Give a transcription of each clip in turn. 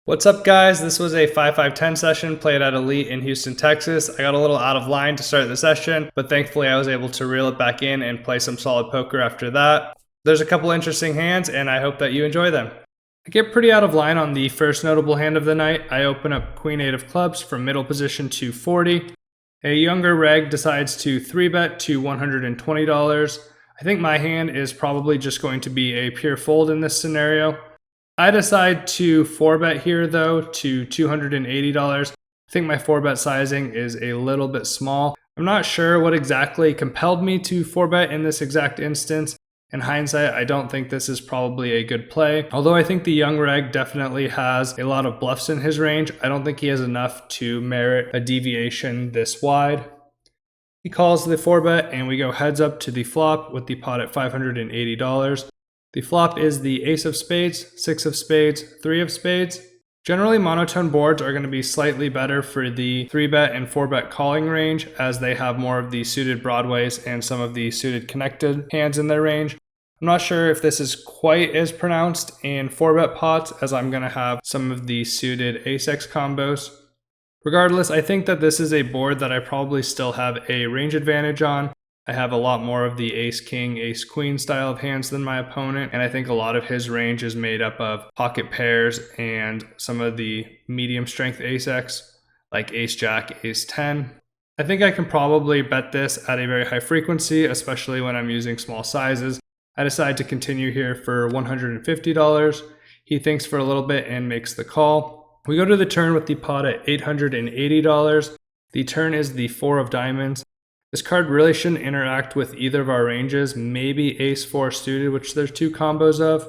What's up, guys? This was a 5-5-10 session played at Elite in Houston, Texas. I got a little out of line to start the session, but thankfully I was able to reel it back in and play some solid poker after that. There's a couple interesting hands, and I hope that you enjoy them. I get pretty out of line on the first notable hand of the night. I open up Queen 8 of clubs from middle position to 40. A younger reg decides to 3-bet to $120. I think my hand is probably just going to be a pure fold in this scenario. I decide to 4-bet here though to $280. I think my 4-bet sizing is a little bit small. I'm not sure what exactly compelled me to 4-bet in this exact instance. In hindsight, I don't think this is probably a good play. Although I think the young reg definitely has a lot of bluffs in his range, I don't think he has enough to merit a deviation this wide. He calls the 4-bet and we go heads up to the flop with the pot at $580. The flop is the ace of spades, 6 of spades, 3 of spades. Generally, monotone boards are going to be slightly better for the 3-bet and 4-bet calling range, as they have more of the suited broadways and some of the suited connected hands in their range. I'm not sure if this is quite as pronounced in 4-bet pots, as I'm going to have some of the suited ace-x combos. Regardless, I think that this is a board that I probably still have a range advantage on. I have a lot more of the ace-king, ace-queen style of hands than my opponent, and I think a lot of his range is made up of pocket pairs and some of the medium strength ace-x, like ace-jack, ace-10. I think I can probably bet this at a very high frequency, especially when I'm using small sizes. I decide to continue here for $150. He thinks for a little bit and makes the call. We go to the turn with the pot at $880. The turn is the 4 of diamonds. This card really shouldn't interact with either of our ranges, maybe ace-4 suited, which there's 2 combos of.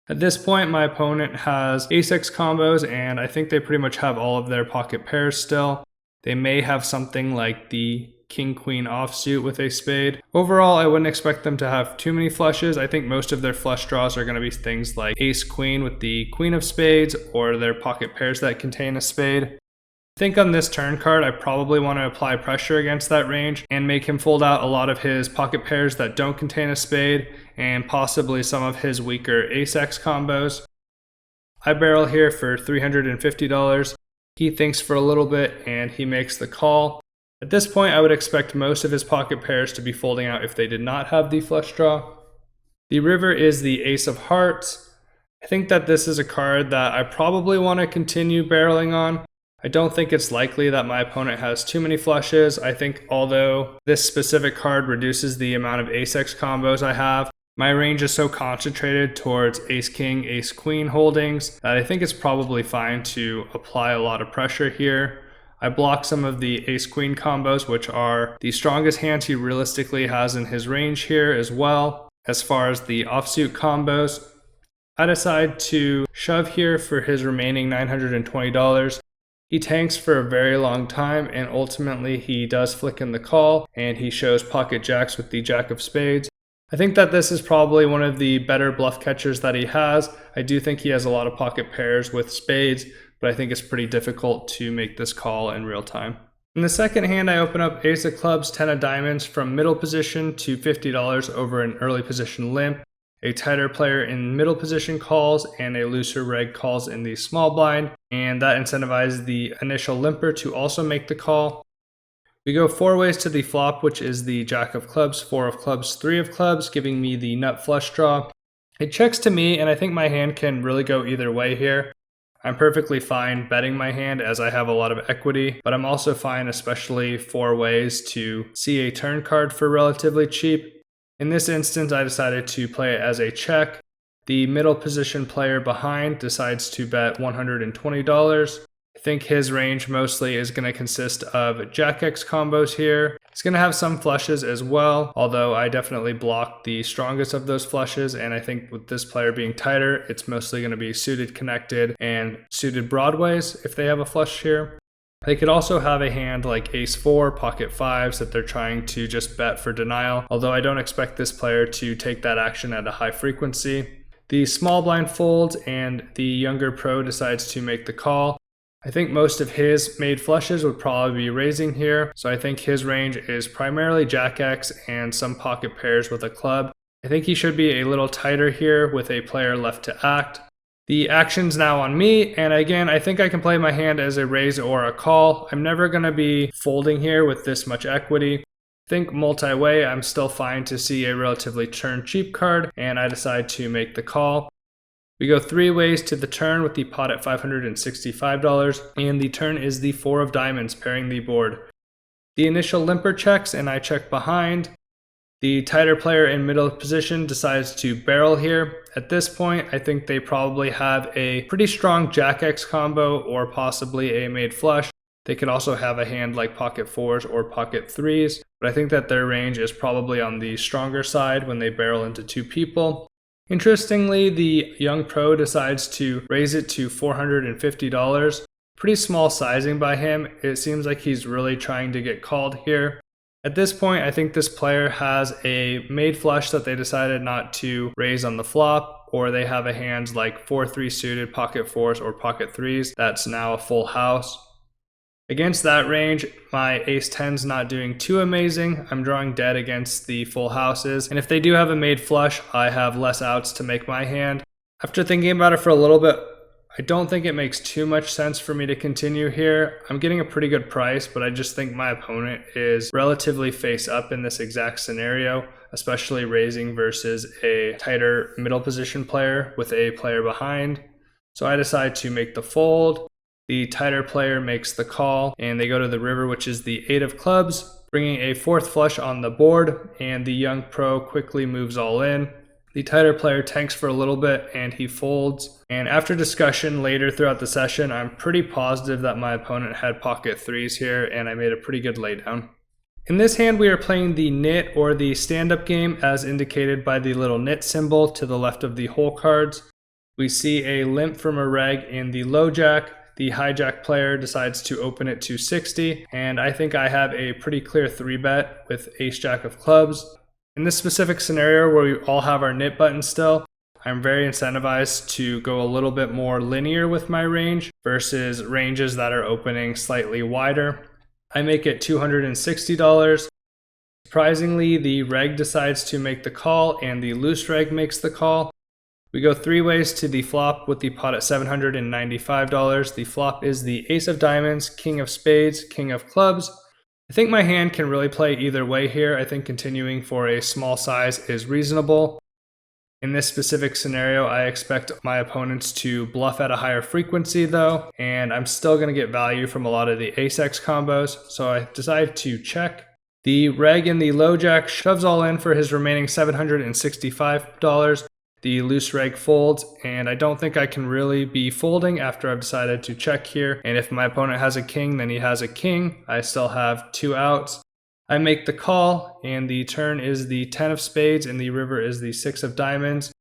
At this point, my opponent has ace-x combos, and I think they pretty much have all of their pocket pairs still. They may have something like the king-queen offsuit with a spade. Overall, I wouldn't expect them to have too many flushes. I think most of their flush draws are going to be things like ace-queen with the queen of spades, or their pocket pairs that contain a spade. I think on this turn card, I probably want to apply pressure against that range and make him fold out a lot of his pocket pairs that don't contain a spade and possibly some of his weaker ace-x combos. I barrel here for $350. He thinks for a little bit and he makes the call. At this point, I would expect most of his pocket pairs to be folding out if they did not have the flush draw. The river is the ace of hearts. I think that this is a card that I probably want to continue barreling on. I don't think it's likely that my opponent has too many flushes. I think although this specific card reduces the amount of ace-x combos I have, my range is so concentrated towards ace-king, ace-queen holdings that I think it's probably fine to apply a lot of pressure here. I block some of the ace-queen combos, which are the strongest hands he realistically has in his range here as well. As far as the offsuit combos, I decide to shove here for his remaining $920. He tanks for a very long time, and ultimately he does flick in the call and he shows pocket jacks with the jack of spades. I think that this is probably one of the better bluff catchers that he has. I do think he has a lot of pocket pairs with spades, but I think it's pretty difficult to make this call in real time. In the second hand, I open up ace of clubs, 10 of diamonds from middle position to $50 over an early position limp. A tighter player in middle position calls and a looser reg calls in the small blind, and that incentivizes the initial limper to also make the call. We go 4 ways to the flop, which is the jack of clubs, 4 of clubs, 3 of clubs, giving me the nut flush draw. It checks to me, and I think my hand can really go either way here. I'm perfectly fine betting my hand as I have a lot of equity, but I'm also fine, especially 4 ways, to see a turn card for relatively cheap. In this instance, I decided to play it as a check. The middle position player behind decides to bet $120. I think his range mostly is going to consist of jack-x combos here. He's going to have some flushes as well, although I definitely blocked the strongest of those flushes, and I think with this player being tighter, it's mostly going to be suited connected and suited broadways if they have a flush here. They could also have a hand like ace-4, pocket fives that they're trying to just bet for denial, although I don't expect this player to take that action at a high frequency. The small blind folds and the younger pro decides to make the call. I think most of his made flushes would probably be raising here, so I think his range is primarily jack-x and some pocket pairs with a club. I think he should be a little tighter here with a player left to act. The action's now on me, and again, I think I can play my hand as a raise or a call. I'm never going to be folding here with this much equity. I think multi-way, I'm still fine to see a relatively turn cheap card, and I decide to make the call. We go 3 ways to the turn with the pot at $565, and the turn is the 4 of diamonds pairing the board. The initial limper checks, and I check behind. The tighter player in middle position decides to barrel here. At this point, I think they probably have a pretty strong Jack-X combo or possibly a made flush. They could also have a hand like pocket 4s or pocket 3s, but I think that their range is probably on the stronger side when they barrel into 2 people. Interestingly, the young pro decides to raise it to $450. Pretty small sizing by him. It seems like he's really trying to get called here. At this point, I think this player has a made flush that they decided not to raise on the flop, or they have a hand like 4-3 suited, pocket 4s, or pocket 3s. That's now a full house. Against that range, my ace 10's not doing too amazing. I'm drawing dead against the full houses, and if they do have a made flush, I have less outs to make my hand. After thinking about it for a little bit, I don't think it makes too much sense for me to continue here. I'm getting a pretty good price, but I just think my opponent is relatively face up in this exact scenario, especially raising versus a tighter middle position player with a player behind. So I decide to make the fold. The tighter player makes the call, and they go to the river, which is the 8 of clubs, bringing a 4th flush on the board, and the young pro quickly moves all in. The tighter player tanks for a little bit and he folds. And after discussion later throughout the session, I'm pretty positive that my opponent had pocket 3s here and I made a pretty good laydown. In this hand, we are playing the nit or the stand-up game as indicated by the little nit symbol to the left of the hole cards. We see a limp from a reg in the low jack. The hijack player decides to open it to 60, and I think I have a pretty clear 3-bet with ace jack of clubs. In this specific scenario where we all have our nit button still, I'm very incentivized to go a little bit more linear with my range versus ranges that are opening slightly wider. I make it $260. Surprisingly, the reg decides to make the call and the loose reg makes the call. We go 3 ways to the flop with the pot at $795. The flop is the ace of diamonds, king of spades, king of clubs. I think my hand can really play either way here. I think continuing for a small size is reasonable. In this specific scenario, I expect my opponents to bluff at a higher frequency though, and I'm still going to get value from a lot of the ace-x combos, so I decide to check. The reg in the low jack shoves all in for his remaining $765. The loose reg folds, and I don't think I can really be folding after I've decided to check here. And if my opponent has a king, then he has a king. I still have 2 outs. I make the call, and the turn is the 10 of spades, and the river is the 6 of diamonds.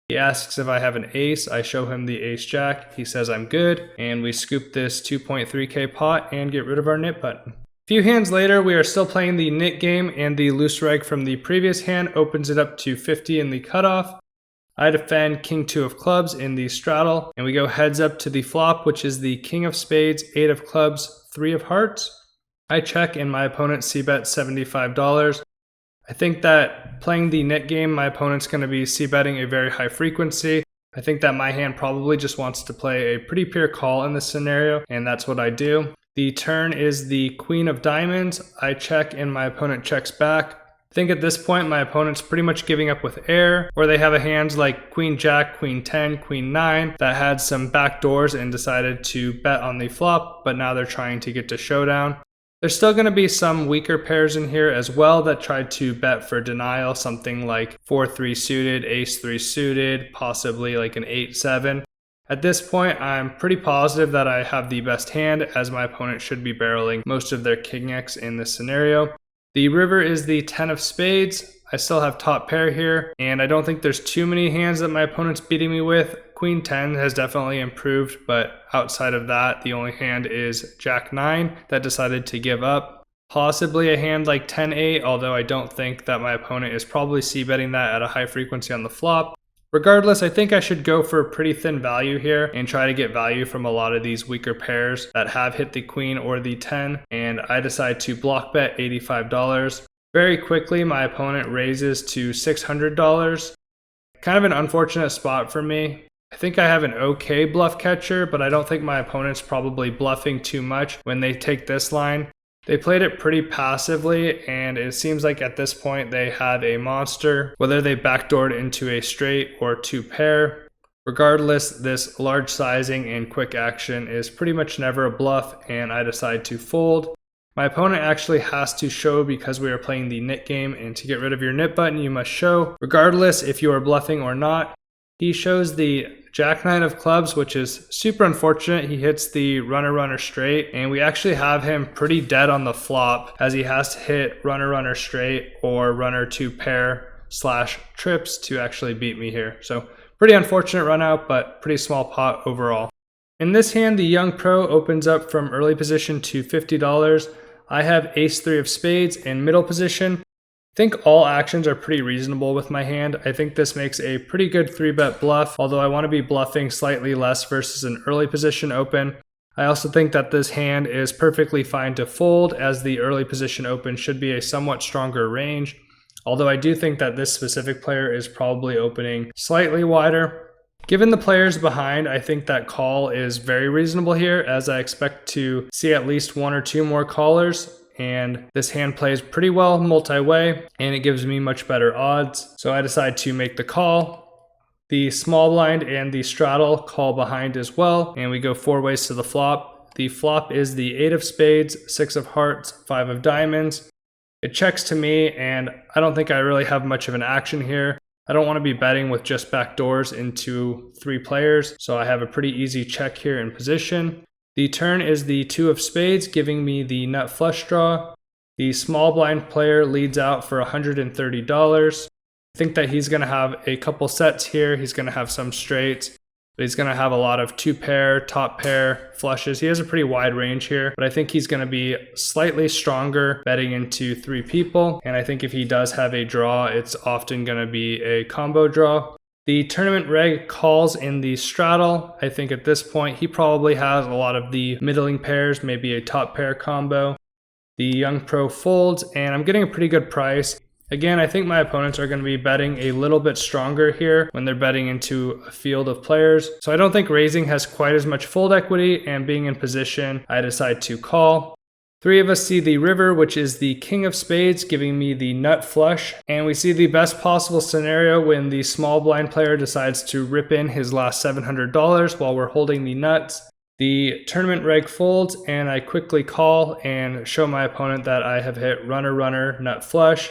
He asks if I have an ace. I show him the ace jack. He says I'm good, and we scoop this 2.3k pot and get rid of our nit button. A few hands later, we are still playing the nit game, and the loose reg from the previous hand opens it up to 50 in the cutoff. I defend king 2 of clubs in the straddle, and we go heads up to the flop, which is the king of spades, 8 of clubs, 3 of hearts. I check and my opponent c-bet $75. I think that playing the nit game, my opponent's going to be c-betting a very high frequency. I think that my hand probably just wants to play a pretty pure call in this scenario, and that's what I do. The turn is the queen of diamonds. I check and my opponent checks back. I think at this point my opponent's pretty much giving up with air, or they have a hands like queen jack, queen 10, queen 9 that had some back doors and decided to bet on the flop, but now they're trying to get to showdown. There's still going to be some weaker pairs in here as well that tried to bet for denial, something like 4-3 suited, ace 3 suited, possibly like an 8-7. At this point, I'm pretty positive that I have the best hand, as my opponent should be barreling most of their king X in this scenario. The river is the 10 of spades. I still have top pair here, and I don't think there's too many hands that my opponent's beating me with. Queen 10 has definitely improved, but outside of that, the only hand is Jack 9 that decided to give up. Possibly a hand like 10-8, although I don't think that my opponent is probably c-betting that at a high frequency on the flop. Regardless, I think I should go for a pretty thin value here and try to get value from a lot of these weaker pairs that have hit the queen or the 10, and I decide to block bet $85. Very quickly, my opponent raises to $600. Kind of an unfortunate spot for me. I think I have an okay bluff catcher, but I don't think my opponent's probably bluffing too much when they take this line. They played it pretty passively, and it seems like at this point they had a monster, whether they backdoored into a straight or two pair. Regardless, this large sizing and quick action is pretty much never a bluff, and I decide to fold. My opponent actually has to show because we are playing the nit game, and to get rid of your nit button, you must show, regardless if you are bluffing or not. He shows the Jack 9 of clubs, which is super unfortunate. He hits the runner straight, and we actually have him pretty dead on the flop as he has to hit runner straight or runner two pair / trips to actually beat me here. So pretty unfortunate run out, but pretty small pot overall. In this hand, the young pro opens up from early position to $50. I have ace 3 of spades in middle position. I think all actions are pretty reasonable with my hand. I think this makes a pretty good 3-bet bluff, although I want to be bluffing slightly less versus an early position open. I also think that this hand is perfectly fine to fold, as the early position open should be a somewhat stronger range, although I do think that this specific player is probably opening slightly wider. Given the players behind, I think that call is very reasonable here, as I expect to see at least 1 or 2 more callers, and this hand plays pretty well multi-way, and it gives me much better odds. So I decide to make the call. The small blind and the straddle call behind as well, and we go 4 ways to the flop. The flop is the 8 of spades, 6 of hearts, 5 of diamonds. It checks to me, and I don't think I really have much of an action here. I don't want to be betting with just backdoors into 3 players, so I have a pretty easy check here in position. The turn is the 2 of spades, giving me the nut flush draw. The small blind player leads out for $130. I think that he's going to have a couple sets here. He's going to have some straights, but he's going to have a lot of 2 pair, top pair, flushes. He has a pretty wide range here, but I think he's going to be slightly stronger betting into 3 people. And I think if he does have a draw, it's often going to be a combo draw. The tournament reg calls in the straddle. I think at this point he probably has a lot of the middling pairs, maybe a top pair combo. The young pro folds, and I'm getting a pretty good price. Again, I think my opponents are going to be betting a little bit stronger here when they're betting into a field of players. So I don't think raising has quite as much fold equity, and being in position, I decide to call. 3 of us see the river, which is the king of spades, giving me the nut flush. And we see the best possible scenario when the small blind player decides to rip in his last $700 while we're holding the nuts. The tournament reg folds, and I quickly call and show my opponent that I have hit runner nut flush.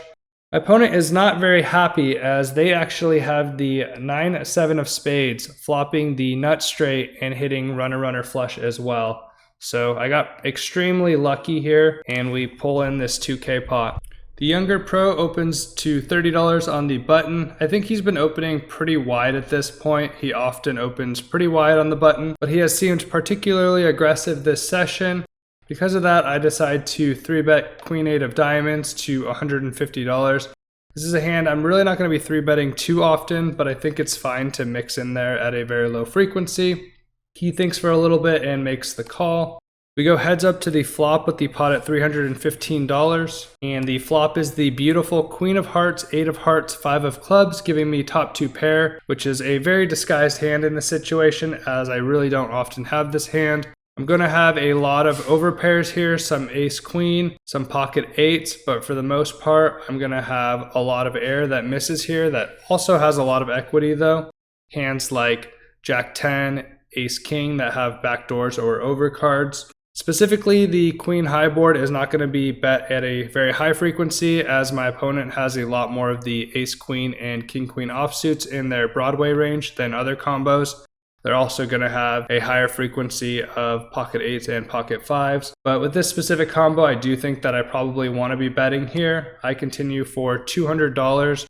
My opponent is not very happy, as they actually have the 9-7 of spades, flopping the nut straight and hitting runner flush as well. So I got extremely lucky here, and we pull in this 2K pot. The younger pro opens to $30 on the button. I think he's been opening pretty wide at this point. He often opens pretty wide on the button, but he has seemed particularly aggressive this session. Because of that, I decide to 3-bet Queen 8 of diamonds to $150. This is a hand I'm really not going to be 3-betting too often, but I think it's fine to mix in there at a very low frequency. He thinks for a little bit and makes the call. We go heads up to the flop with the pot at $315, and the flop is the beautiful Queen of Hearts, 8 of Hearts, 5 of Clubs, giving me top 2 pair, which is a very disguised hand in this situation, as I really don't often have this hand. I'm going to have a lot of overpairs here, some ace queen, some pocket 8s, but for the most part, I'm going to have a lot of air that misses here that also has a lot of equity though. Hands like Jack 10, Ace King that have backdoors or overcards. Specifically, the Queen high board is not going to be bet at a very high frequency, as my opponent has a lot more of the Ace Queen and King Queen offsuits in their Broadway range than other combos. They're also going to have a higher frequency of pocket 8s and pocket 5s. But with this specific combo, I do think that I probably want to be betting here. I continue for $200.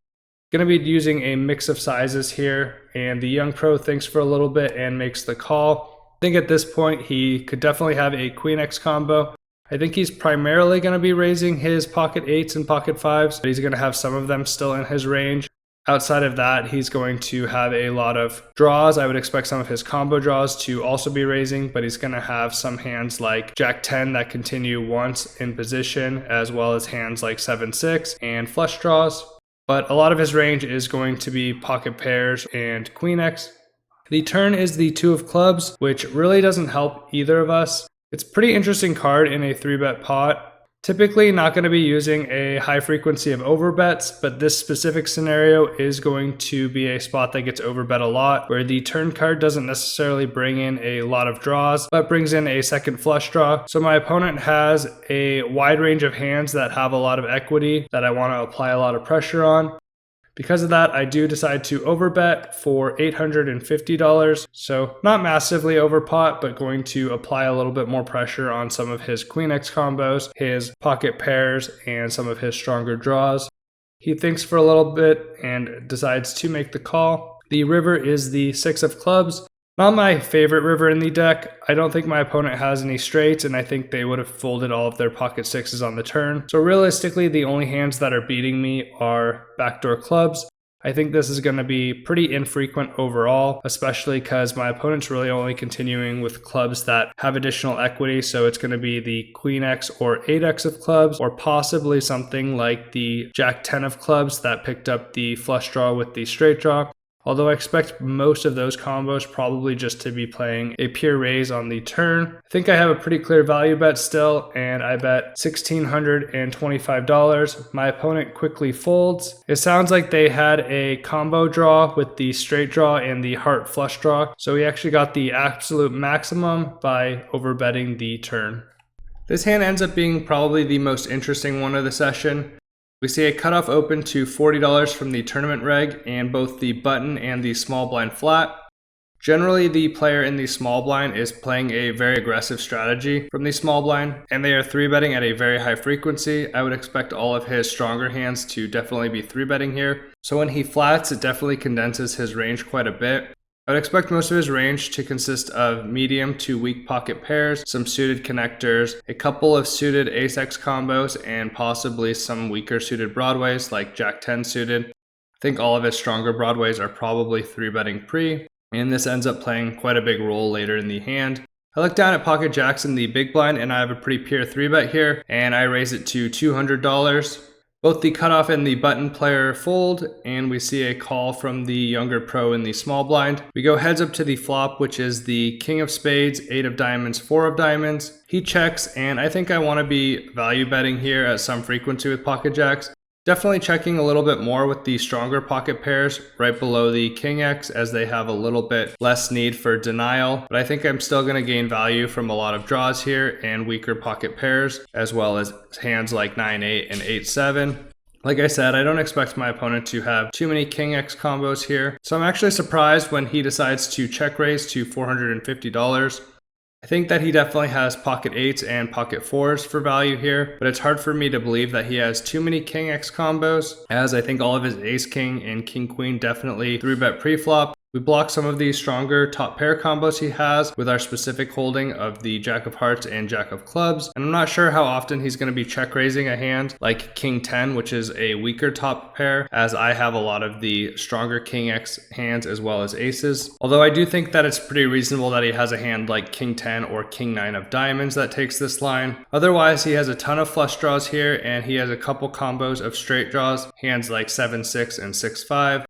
Going to be using a mix of sizes here, and the young pro thinks for a little bit and makes the call. I think at this point he could definitely have a Queen X combo. I think he's primarily going to be raising his pocket 8s and pocket 5s, but he's going to have some of them still in his range. Outside of that, he's going to have a lot of draws. I would expect some of his combo draws to also be raising, but he's going to have some hands like Jack 10 that continue once in position, as well as hands like 7-6 and flush draws. But a lot of his range is going to be pocket pairs and Queen X. The turn is the 2 of clubs, which really doesn't help either of us. It's a pretty interesting card in a 3-bet pot. Typically not going to be using a high frequency of overbets, but this specific scenario is going to be a spot that gets overbet a lot, where the turn card doesn't necessarily bring in a lot of draws, but brings in a second flush draw. So my opponent has a wide range of hands that have a lot of equity that I want to apply a lot of pressure on. Because of that, I do decide to overbet for $850. So not massively overpot, but going to apply a little bit more pressure on some of his Queen X combos, his pocket pairs, and some of his stronger draws. He thinks for a little bit and decides to make the call. The river is the 6 of clubs. Not my favorite river in the deck. I don't think my opponent has any straights, and I think they would have folded all of their pocket sixes on the turn. So realistically, the only hands that are beating me are backdoor clubs. I think this is going to be pretty infrequent overall, especially because my opponent's really only continuing with clubs that have additional equity. So it's going to be the Queen X or 8X of clubs, or possibly something like the Jack 10 of clubs that picked up the flush draw with the straight draw. Although I expect most of those combos probably just to be playing a pure raise on the turn. I think I have a pretty clear value bet still, and I bet $1,625. My opponent quickly folds. It sounds like they had a combo draw with the straight draw and the heart flush draw, so he actually got the absolute maximum by overbetting the turn. This hand ends up being probably the most interesting one of the session. We see a cutoff open to $40 from the tournament reg and both the button and the small blind flat. Generally, the player in the small blind is playing a very aggressive strategy from the small blind, and they are 3-betting at a very high frequency. I would expect all of his stronger hands to definitely be 3-betting here. So when he flats, it definitely condenses his range quite a bit. I would expect most of his range to consist of medium to weak pocket pairs, some suited connectors, a couple of suited ace-x combos, and possibly some weaker suited broadways like Jack 10 suited. I think all of his stronger broadways are probably 3-betting pre, and this ends up playing quite a big role later in the hand. I look down at pocket jacks in the big blind, and I have a pretty pure 3-bet here, and I raise it to $200. Both the cutoff and the button player fold, and we see a call from the younger pro in the small blind. We go heads up to the flop, which is the king of spades, 8 of diamonds, 4 of diamonds. He checks, and I think I want to be value betting here at some frequency with pocket jacks. Definitely checking a little bit more with the stronger pocket pairs right below the King X, as they have a little bit less need for denial. But I think I'm still going to gain value from a lot of draws here and weaker pocket pairs, as well as hands like 9-8 and 8-7. Like I said, I don't expect my opponent to have too many King X combos here. So I'm actually surprised when he decides to check raise to $450. I think that he definitely has pocket 8s and pocket 4s for value here, but it's hard for me to believe that he has too many King X combos, as I think all of his ace king and king queen definitely 3-bet pre-flop. We block some of these stronger top pair combos he has with our specific holding of the Jack of Hearts and Jack of Clubs, and I'm not sure how often he's going to be check raising a hand like King 10, which is a weaker top pair, as I have a lot of the stronger King X hands as well as aces. Although I do think that it's pretty reasonable that he has a hand like King 10 or King 9 of diamonds that takes this line. Otherwise, he has a ton of flush draws here, and he has a couple combos of straight draws, hands like 7-6 and 6-5.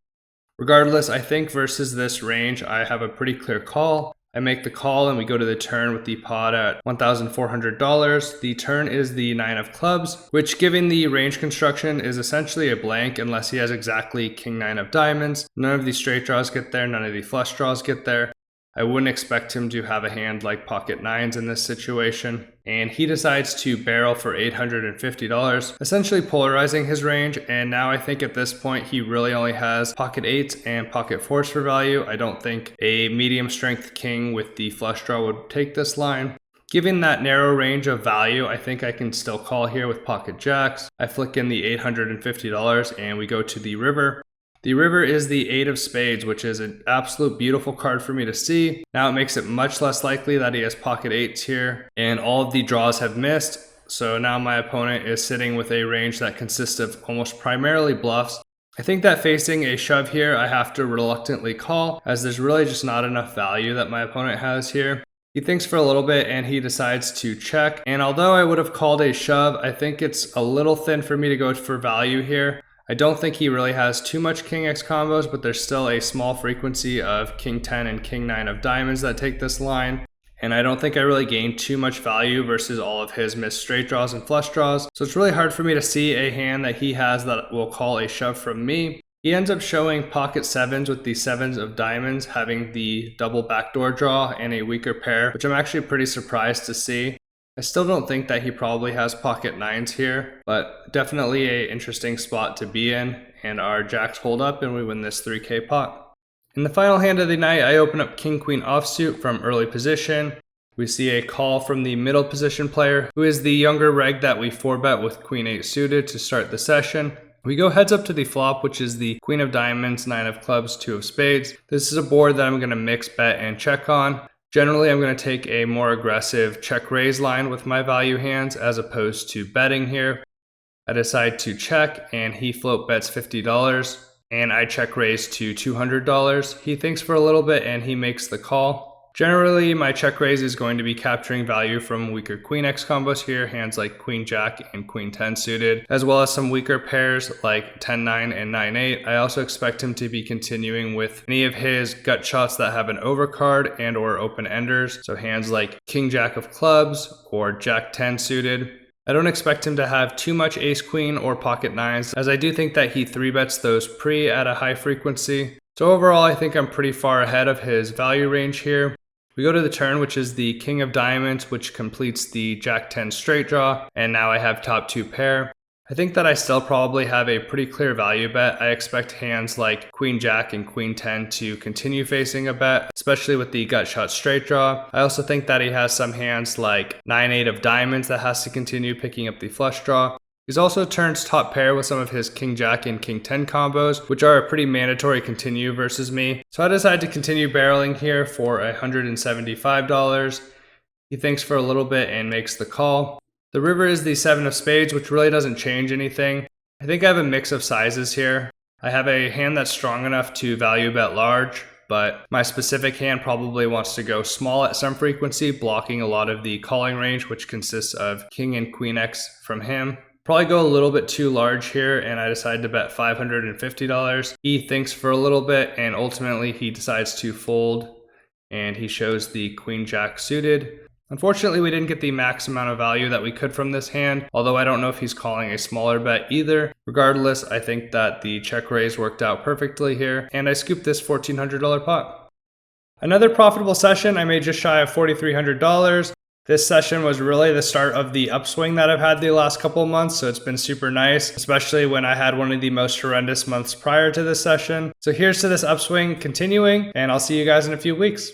Regardless, I think versus this range, I have a pretty clear call. I make the call and we go to the turn with the pot at $1,400. The turn is the 9 of clubs, which given the range construction is essentially a blank unless he has exactly King 9 of diamonds. None of the straight draws get there, none of the flush draws get there. I wouldn't expect him to have a hand like pocket 9s in this situation. And he decides to barrel for $850, essentially polarizing his range. And now I think at this point he really only has pocket 8s and pocket 4s for value. I don't think a medium strength king with the flush draw would take this line. Given that narrow range of value, I think I can still call here with pocket jacks. I flick in the $850 and we go to the river. The river is the 8 of spades, which is an absolute beautiful card for me to see. Now it makes it much less likely that he has pocket 8s here, and all of the draws have missed. So now my opponent is sitting with a range that consists of almost primarily bluffs. I think that facing a shove here, I have to reluctantly call, as there's really just not enough value that my opponent has here. He thinks for a little bit and he decides to check. And although I would have called a shove, I think it's a little thin for me to go for value here. I don't think he really has too much king X combos, but there's still a small frequency of king 10 and king 9 of diamonds that take this line. And I don't think I really gained too much value versus all of his missed straight draws and flush draws. So it's really hard for me to see a hand that he has that will call a shove from me. He ends up showing pocket sevens with the sevens of diamonds, having the double backdoor draw and a weaker pair, which I'm actually pretty surprised to see. I still don't think that he probably has pocket nines here, but definitely a interesting spot to be in, and our jacks hold up and we win this 3K pot. In the final hand of the night, I open up king queen offsuit from early position. We see a call from the middle position player, who is the younger reg that we 4-bet with queen 8 suited to start the session. We go heads up to the flop, which is the queen of diamonds, 9 of clubs, 2 of spades. This is a board that I'm going to mix bet and check on. Generally, I'm going to take a more aggressive check raise line with my value hands as opposed to betting here. I decide to check and he float bets $50 and I check raise to $200. He thinks for a little bit and he makes the call. Generally, my check raise is going to be capturing value from weaker queen X combos here, hands like queen jack and queen 10 suited, as well as some weaker pairs like 10-9 and 9-8. I also expect him to be continuing with any of his gut shots that have an overcard and or open enders, so hands like king jack of clubs or jack 10 suited. I don't expect him to have too much ace queen or pocket nines, as I do think that he 3-bets those pre at a high frequency. So overall, I think I'm pretty far ahead of his value range here. We go to the turn, which is the king of diamonds, which completes the jack 10 straight draw, and now I have top 2 pair. I think that I still probably have a pretty clear value bet. I expect hands like queen jack and queen 10 to continue facing a bet, especially with the gut shot straight draw. I also think that he has some hands like 9-8 of diamonds that has to continue picking up the flush draw. He's also turns top pair with some of his king jack and king 10 combos, which are a pretty mandatory continue versus me. So I decide to continue barreling here for $175. He thinks for a little bit and makes the call. The river is the 7 of spades, which really doesn't change anything. I think I have a mix of sizes here. I have a hand that's strong enough to value bet large, but my specific hand probably wants to go small at some frequency, blocking a lot of the calling range, which consists of king and queen X from him. Probably go a little bit too large here, and I decide to bet $550. He thinks for a little bit, and ultimately he decides to fold, and he shows the queen jack suited. Unfortunately, we didn't get the max amount of value that we could from this hand, although I don't know if he's calling a smaller bet either. Regardless, I think that the check raise worked out perfectly here, and I scooped this $1,400 pot. Another profitable session, I made just shy of $4,300. This session was really the start of the upswing that I've had the last couple of months, so it's been super nice, especially when I had one of the most horrendous months prior to this session. So here's to this upswing continuing, and I'll see you guys in a few weeks.